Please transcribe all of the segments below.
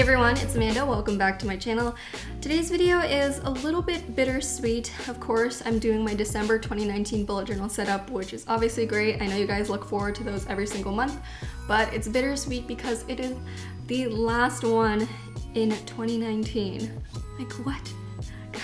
everyone, it's Amanda. Welcome back to my channel. Today's video is a little bit bittersweet. Of course, I'm doing my December 2019 bullet journal setup, which is obviously great. I know you guys look forward to those every single month, but it's bittersweet because it is the last one in 2019. Like, what?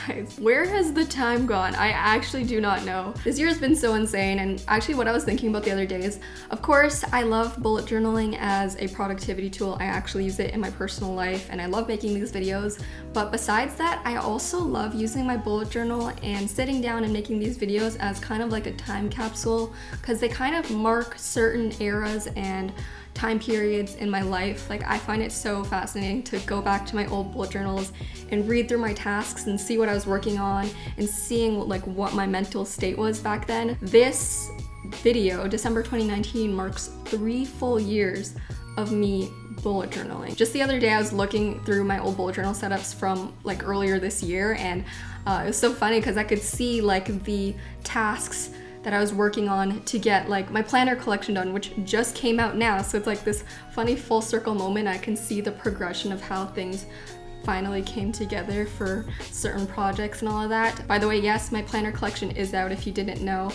Guys, where has the time gone? I actually do not know. This year has been so insane, and actually what I was thinking about the other day is, of course, I love bullet journaling as a productivity tool. I actually use it in my personal life, and I love making these videos. But besides that, I also love using my bullet journal and sitting down and making these videos as kind of like a time capsule, because they kind of mark certain eras and time periods in my life. Like, I find it so fascinating to go back to my old bullet journals and read through my tasks and see what I was working on and seeing like what my mental state was back then. This video, December 2019, marks 3 full years of me bullet journaling. Just the other day I was looking through my old bullet journal setups from like earlier this year, and it was so funny because I could see like the tasks that I was working on to get like my planner collection done, which just came out now. So it's like this funny full circle moment. I can see the progression of how things finally came together for certain projects and all of that. By the way, yes, my planner collection is out if you didn't know.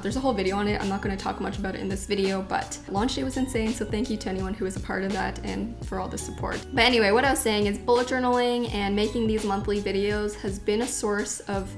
There's a whole video on it. I'm not going to talk much about it in this video, but launch day was insane, so thank you to anyone who was a part of that and for all the support. But anyway, what I was saying is bullet journaling and making these monthly videos has been a source of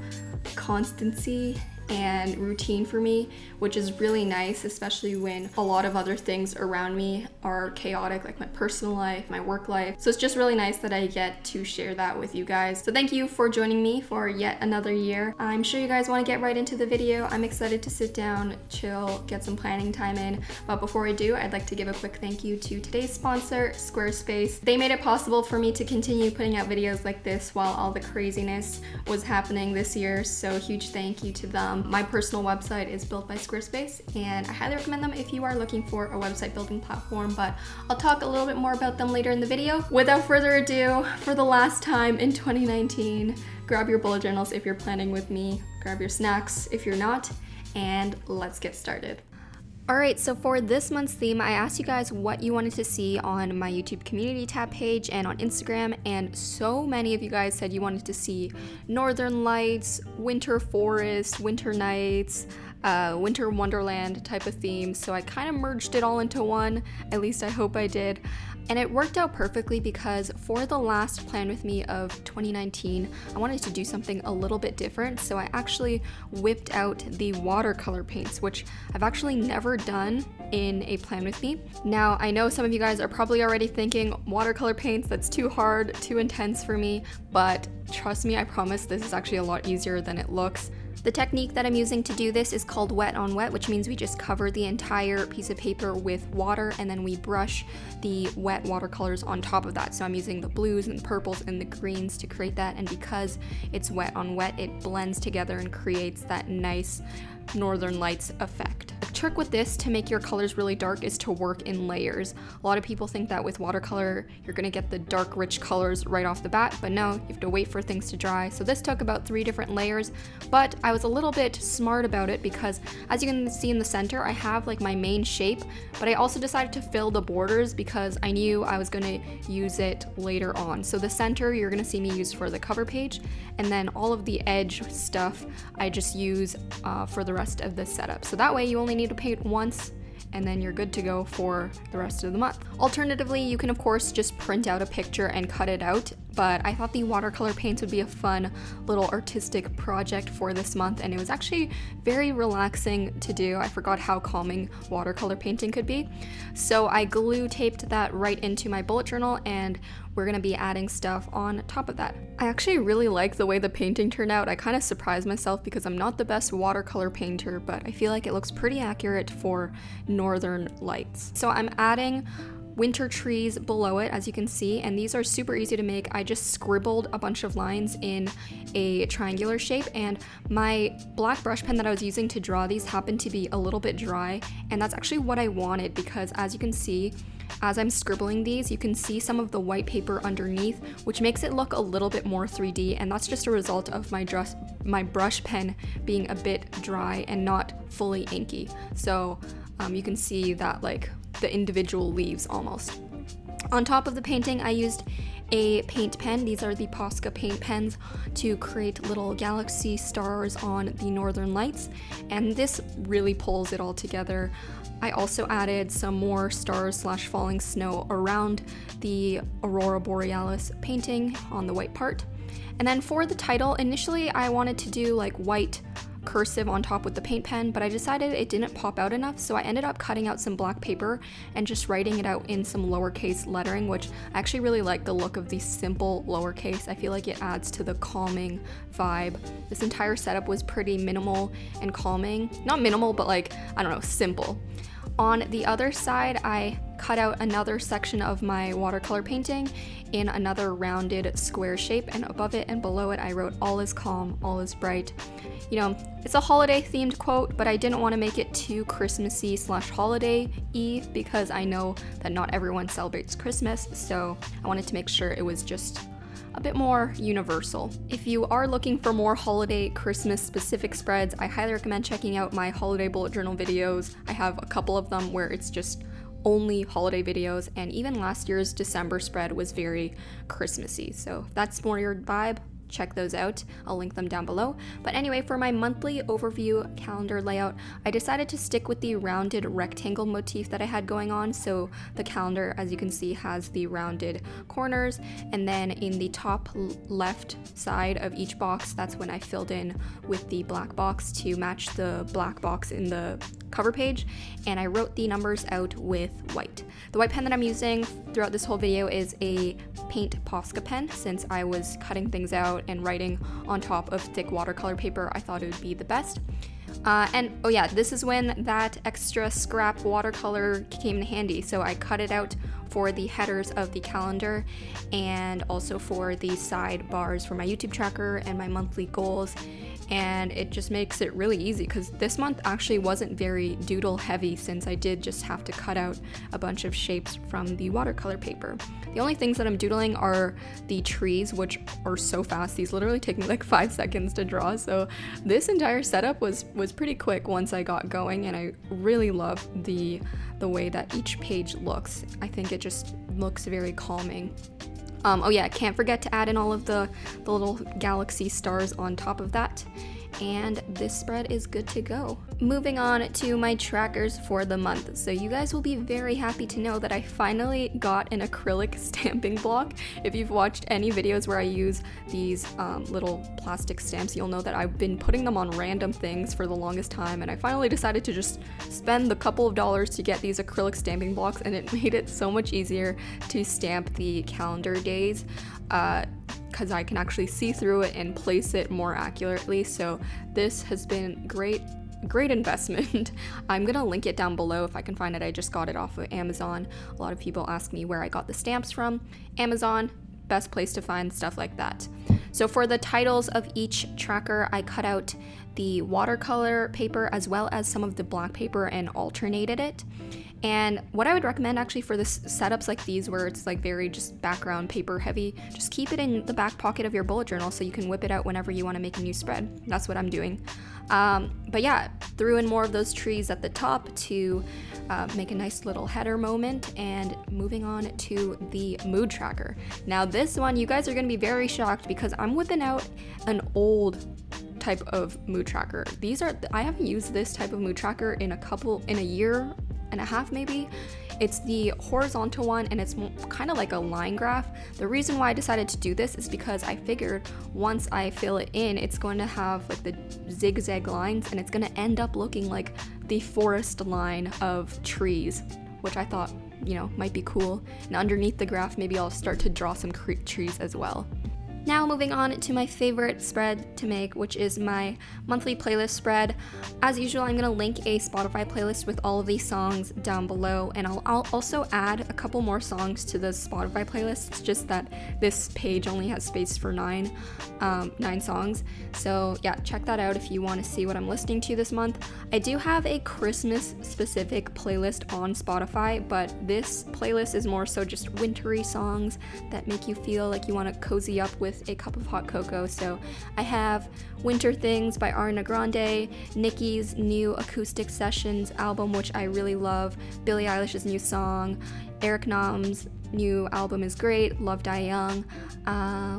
constancy and routine for me, which is really nice, especially when a lot of other things around me are chaotic, like my personal life, my work life. So it's just really nice that I get to share that with you guys. So thank you for joining me for yet another year. I'm sure you guys want to get right into the video. I'm excited to sit down, chill, get some planning time in. But before I do, I'd like to give a quick thank you to today's sponsor, Squarespace. They made it possible for me to continue putting out videos like this while all the craziness was happening this year. So huge thank you to them. My personal website is built by Squarespace, and I highly recommend them if you are looking for a website building platform, but I'll talk a little bit more about them later in the video. Without further ado, for the last time in 2019, grab your bullet journals if you're planning with me, grab your snacks if you're not, and let's get started. Alright, so for this month's theme, I asked you guys what you wanted to see on my YouTube community tab page and on Instagram, and so many of you guys said you wanted to see Northern Lights, Winter Forest, Winter Nights, Winter Wonderland type of theme, so I kind of merged it all into one, at least I hope I did. And it worked out perfectly because for the last plan with me of 2019, I wanted to do something a little bit different. So I actually whipped out the watercolor paints, which I've actually never done in a plan with me. Now, I know some of you guys are probably already thinking, watercolor paints, that's too hard, too intense for me, but trust me, I promise this is actually a lot easier than it looks. The technique that I'm using to do this is called wet on wet, which means we just cover the entire piece of paper with water and then we brush the wet watercolors on top of that. So I'm using the blues and the purples and the greens to create that, and because it's wet on wet, it blends together and creates that nice Northern Lights effect. The trick with this to make your colors really dark is to work in layers. A lot of people think that with watercolor you're gonna get the dark rich colors right off the bat, but no, you have to wait for things to dry. So this took about 3 different layers, but I was a little bit smart about it because as you can see in the center, I have like my main shape, but I also decided to fill the borders because I knew I was gonna use it later on. So the center you're gonna see me use for the cover page, and then all of the edge stuff I just use for the rest of the setup. So that way you only need to paint once and then you're good to go for the rest of the month. Alternatively, you can of course just print out a picture and cut it out, but I thought the watercolor paints would be a fun little artistic project for this month, and it was actually very relaxing to do. I forgot how calming watercolor painting could be. So I glue taped that right into my bullet journal, and we're gonna be adding stuff on top of that. I actually really like the way the painting turned out. I kind of surprised myself because I'm not the best watercolor painter, but I feel like it looks pretty accurate for Northern Lights. So I'm adding winter trees below it, as you can see, and these are super easy to make. I just scribbled a bunch of lines in a triangular shape, and my black brush pen that I was using to draw these happened to be a little bit dry, and that's actually what I wanted because as you can see, as I'm scribbling these, you can see some of the white paper underneath, which makes it look a little bit more 3D, and that's just a result of my brush pen being a bit dry and not fully inky. So you can see that like the individual leaves almost. On top of the painting, I used a paint pen. These are the Posca paint pens to create little galaxy stars on the northern lights, and this really pulls it all together. I also added some more stars / falling snow around the Aurora Borealis painting on the white part. And then for the title, initially I wanted to do like white cursive on top with the paint pen, but I decided it didn't pop out enough, so I ended up cutting out some black paper and just writing it out in some lowercase lettering, which I actually really like the look of the simple lowercase. I feel like it adds to the calming vibe. This entire setup was pretty minimal and calming. Not minimal, but like, I don't know, simple. On the other side, I cut out another section of my watercolor painting in another rounded square shape, and above it and below it I wrote, "All is calm, all is bright." You know, it's a holiday themed quote, but I didn't want to make it too Christmassy / holiday-y because I know that not everyone celebrates Christmas, so I wanted to make sure it was just a bit more universal. If you are looking for more holiday Christmas specific spreads, I highly recommend checking out my holiday bullet journal videos. I have a couple of them where it's just only holiday videos, and even last year's December spread was very Christmassy. So if that's more your vibe, check those out. I'll link them down below. But anyway, for my monthly overview calendar layout, I decided to stick with the rounded rectangle motif that I had going on. So the calendar, as you can see, has the rounded corners, and then in the top left side of each box, that's when I filled in with the black box to match the black box in the cover page, and I wrote the numbers out with white. The white pen that I'm using throughout this whole video is a paint Posca pen. Since I was cutting things out and writing on top of thick watercolor paper, I thought it would be the best. And oh yeah, this is when that extra scrap watercolor came in handy. So I cut it out for the headers of the calendar and also for the sidebars for my YouTube tracker and my monthly goals. And it just makes it really easy because this month actually wasn't very doodle heavy, since I did just have to cut out a bunch of shapes from the watercolor paper. The only things that I'm doodling are the trees, which are so fast. These literally take me like 5 seconds to draw, so this entire setup was pretty quick once I got going, and I really love the way that each page looks. I think it just looks very calming. Oh yeah, can't forget to add in all of the little galaxy stars on top of that. And this spread is good to go. Moving on to my trackers for the month. So you guys will be very happy to know that I finally got an acrylic stamping block. If you've watched any videos where I use these little plastic stamps, you'll know that I've been putting them on random things for the longest time, and I finally decided to just spend the couple of dollars to get these acrylic stamping blocks, and it made it so much easier to stamp the calendar days. Because I can actually see through it and place it more accurately. So this has been great investment. I'm gonna link it down below if I can find it. I just got it off of Amazon. A lot of people ask me where I got the stamps from. Amazon, best place to find stuff like that. So for the titles of each tracker, I cut out the watercolor paper as well as some of the black paper and alternated it. And what I would recommend actually for this setups like these, where it's like very just background paper heavy, just keep it in the back pocket of your bullet journal so you can whip it out whenever you want to make a new spread. That's what I'm doing. But yeah, threw in more of those trees at the top to make a nice little header moment, and moving on to the mood tracker. Now this one, you guys are going to be very shocked because I'm whipping out an old type of mood tracker. I haven't used this type of mood tracker in a year and a half maybe. It's the horizontal one, and it's kind of like a line graph. The reason why I decided to do this is because I figured once I fill it in, it's going to have like the zigzag lines, and it's going to end up looking like the forest line of trees, which I thought, you know, might be cool. And underneath the graph, maybe I'll start to draw some trees as well. Now moving on to my favorite spread to make, which is my monthly playlist spread. As usual, I'm going to link a Spotify playlist with all of these songs down below, and I'll also add a couple more songs to the Spotify playlist. It's just that this page only has space for nine songs. So yeah, check that out if you want to see what I'm listening to this month. I do have a Christmas specific playlist on Spotify, but this playlist is more so just wintry songs that make you feel like you want to cozy up with a cup of hot cocoa. So I have Winter Things by Ariana Grande, Nicki's new Acoustic Sessions album, which I really love, Billie Eilish's new song, Eric Nam's new album is great, Love Die Young.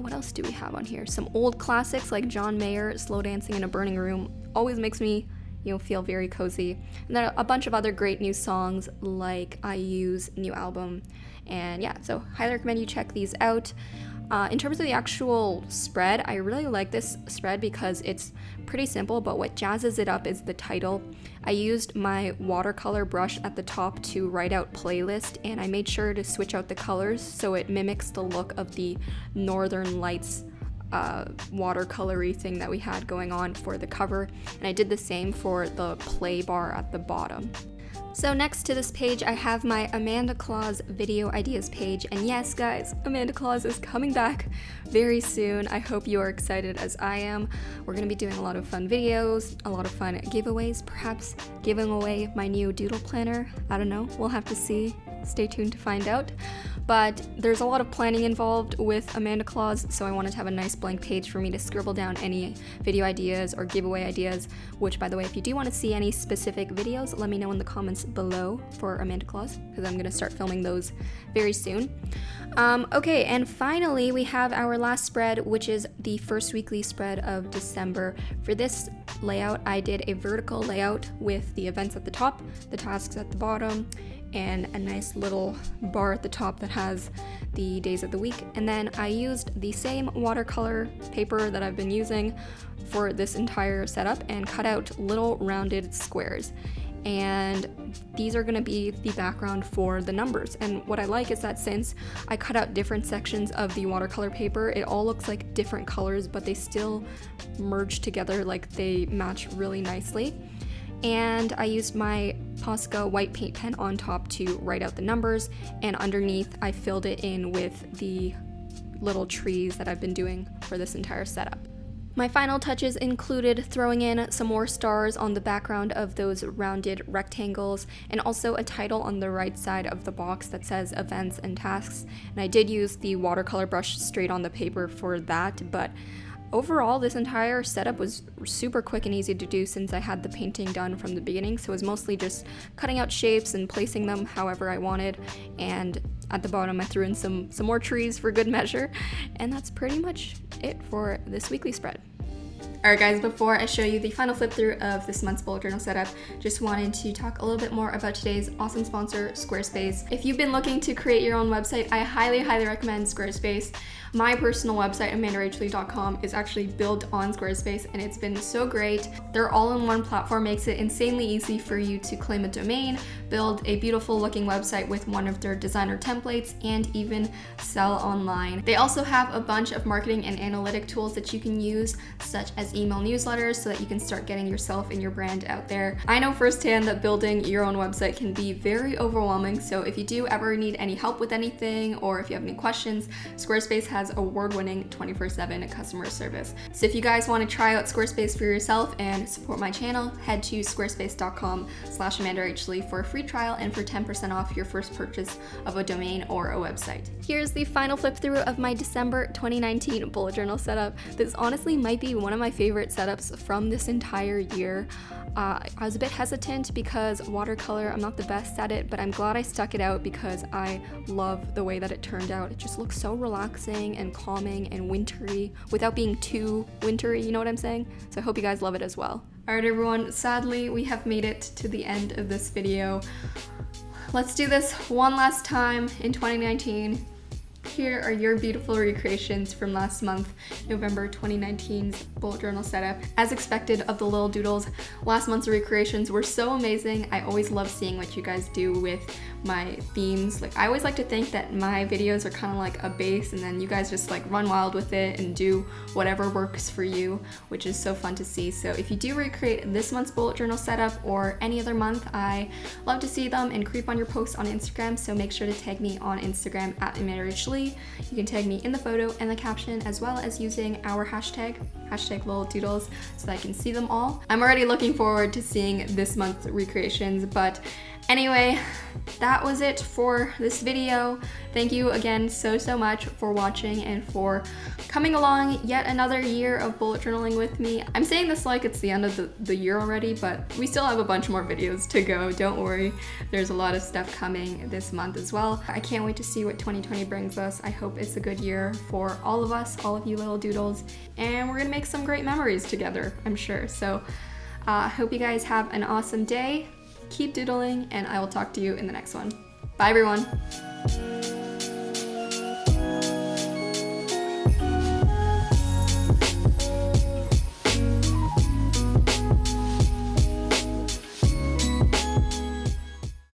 What else do we have on here? Some old classics like John Mayer, Slow Dancing in a Burning Room, always makes me feel very cozy. And then a bunch of other great new songs like IU's new album. And yeah, so highly recommend you check these out. In terms of the actual spread, I really like this spread because it's pretty simple, but what jazzes it up is the title. I used my watercolor brush at the top to write out playlist, and I made sure to switch out the colors so it mimics the look of the Northern Lights watercolory thing that we had going on for the cover, and I did the same for the play bar at the bottom. So next to this page, I have my Amanda Claus video ideas page, and yes guys, Amanda Claus is coming back very soon. I hope you are excited as I am. We're going to be doing a lot of fun videos, a lot of fun giveaways, perhaps giving away my new doodle planner. I don't know, we'll have to see. Stay tuned to find out. But there's a lot of planning involved with Amanda Claus, so I wanted to have a nice blank page for me to scribble down any video ideas or giveaway ideas, which, by the way, if you do want to see any specific videos, let me know in the comments below for Amanda Claus, because I'm going to start filming those very soon. Okay, and finally, we have our last spread, which is the first weekly spread of December. For this layout, I did a vertical layout with the events at the top, the tasks at the bottom, and a nice little bar at the top that has the days of the week. And then I used the same watercolor paper that I've been using for this entire setup and cut out little rounded squares. And these are going to be the background for the numbers. And what I like is that since I cut out different sections of the watercolor paper, it all looks like different colors, but they still merge together, like they match really nicely. And I used my Posca white paint pen on top to write out the numbers, and underneath I filled it in with the little trees that I've been doing for this entire setup. My final touches included throwing in some more stars on the background of those rounded rectangles, and also a title on the right side of the box that says events and tasks. And I did use the watercolor brush straight on the paper for that, but overall, this entire setup was super quick and easy to do since I had the painting done from the beginning, so it was mostly just cutting out shapes and placing them however I wanted, and at the bottom I threw in some more trees for good measure, and that's pretty much it for this weekly spread. Alright guys, before I show you the final flip through of this month's bullet journal setup, just wanted to talk a little bit more about today's awesome sponsor, Squarespace. If you've been looking to create your own website, I highly recommend Squarespace. My personal website, amandarachely.com, is actually built on Squarespace, and it's been so great. Their all-in-one platform makes it insanely easy for you to claim a domain, build a beautiful looking website with one of their designer templates, and even sell online. They also have a bunch of marketing and analytic tools that you can use, such as email newsletters, so that you can start getting yourself and your brand out there. I know firsthand that building your own website can be very overwhelming, so if you do ever need any help with anything, or if you have any questions, Squarespace has award-winning 24/7 customer service. So if you guys want to try out Squarespace for yourself and support my channel, head to squarespace.com/amandarachely for a free trial and for 10% off your first purchase of a domain or a website. Here's the final flip through of my December 2019 bullet journal setup. This honestly might be one of my favorite setups from this entire year. I was a bit hesitant because watercolor, I'm not the best at it, but I'm glad I stuck it out because I love the way that it turned out. It just looks so relaxing and calming and wintry without being too wintry, you know what I'm saying? So I hope you guys love it as well. Alright everyone, sadly we have made it to the end of this video. Let's do this one last time in 2019. Here are your beautiful recreations from last month, November 2019's bullet journal setup. As expected of the little doodles, last month's recreations were so amazing. I always love seeing what you guys do with my themes. Like, I always like to think that my videos are kind of like a base, and then you guys just like run wild with it and do whatever works for you, which is so fun to see. So if you do recreate this month's bullet journal setup or any other month, I love to see them and creep on your posts on Instagram, so make sure to tag me on Instagram at amandarachely. You can tag me in the photo and the caption, as well as using our hashtag little doodles, so that I can see them all. I'm already looking forward to seeing this month's recreations, but Anyway, that was it for this video. Thank you again so much for watching and for coming along yet another year of bullet journaling with me. I'm saying this like it's the end of the year already, but we still have a bunch more videos to go. Don't worry, there's a lot of stuff coming this month as well. I can't wait to see what 2020 brings us. I hope it's a good year for all of us, all of you little doodles, and we're gonna make some great memories together, I'm sure. So I hope you guys have an awesome day. Keep doodling, and I will talk to you in the next one. Bye everyone.